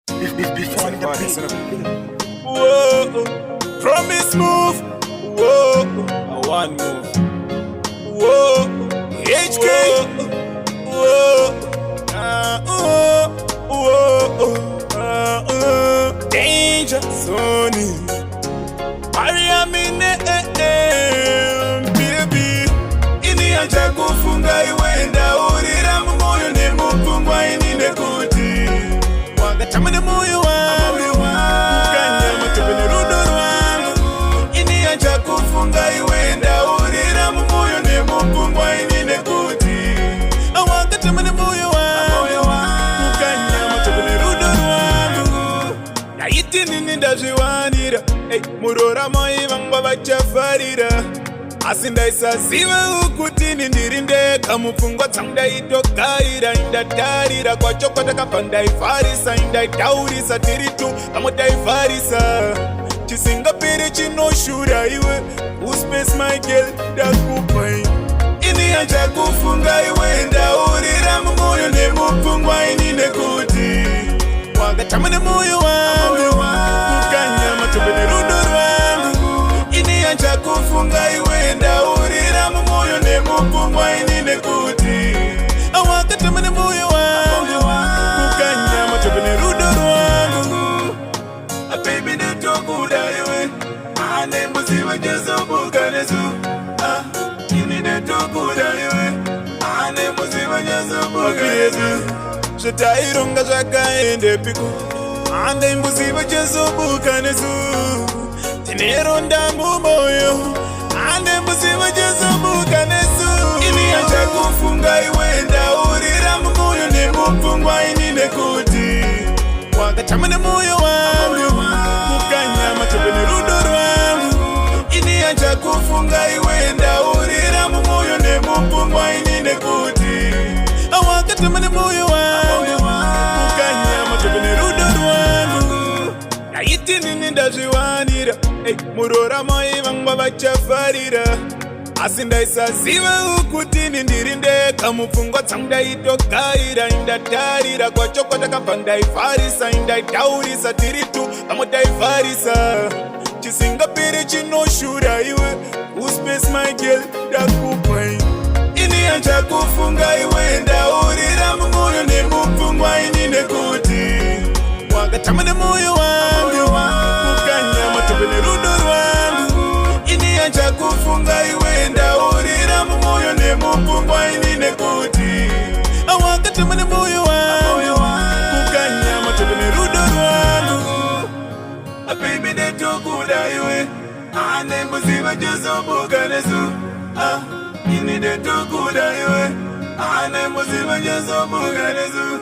Before the beat. Whoa, promise move. Whoa, I want move. Whoa, HK. Whoa, danger zone. Mariamine, baby. Ini acha kufunga iwenda urira moyo ne mupungwa ini nekuti. Wanga chamane moyo wangu. Kanya matebene rudo wangu. Ini acha kufunga iwenda urira moyo ne mupungwa ini nekuti. Wanga chamane moyo wangu. Kanya matebene rudo wangu. Yaiti nini ndazviwanira. Murora moi vangwa vachafarira. Asi ndaisaziva ukuthi ndiri ndega mupfungwa dzangu ndaitogarira. Indatarira kwacho kwatakabva ndaifarisa. Indaitaurisa tiri tu kamwe taivharisa. Chisingaperi chinoshura iwe. Uspace my girl ndakupa. Ini achakufunga iwe ndaurira mumoyo nemupfungwa ini nekuti. Wakachama nemoyo wangu. Kukanya matobene rudo rwangu. Ini achakufunga iwe ndaurira mumoyo nemupfungwa ini nekuti. Wakachama nemoyo wangu. Kukanya matobene rudo rwangu. Baby netokuda iwe. Ane muziva jezobuka nesu. Ini netokuda iwe. Ane muziva jezobuka nesu. Zvitaironga zvakaende piku. Ande mbuziva jezobuka nesu. Tineronda mumoyo. Ande mbuziva jezobuka nesu. Ini achakufunga iwe ndaurira mumoyo nemupfungwa ini nekuti. Wakachama nemoyo wangu. Kukanya matobene rudo rwangu. Ini achakufunga iwe ndaurira mumoyo nemupfungwa ini nekuti. Wakachama nemoyo wangu. Kukanya matobene rudo rwangu. Yaiti nini ndazviwanira. Murora moi vangwa vachafarira. Asi ndaisaziva ukuthi ndiri ndega mupfungwa dzangu ndaitogarira. Indatarira kwacho kwatakabva ndaifarisa. Indaitaurisa tiri tu kamwe taivharisa. Chisingaperi chinoshura iwe. Uspace my girl ndakupa. Ini achakufunga iwe ndaurira mumoyo nemupfungwa ini nekuti. Wakachama nemoyo wangu. Kukanya matobene rudo rwangu. Ini achakufunga iwe ndaurira mumoyo nemupfungwa ini nekuti. Wakachama nemoyo wangu. Kukanya matobene rudo rwangu. Baby netokuda iwe. Ane muziva jezobuka nesu. Ini netokuda iwe. Ane muziva jezobuka nesu.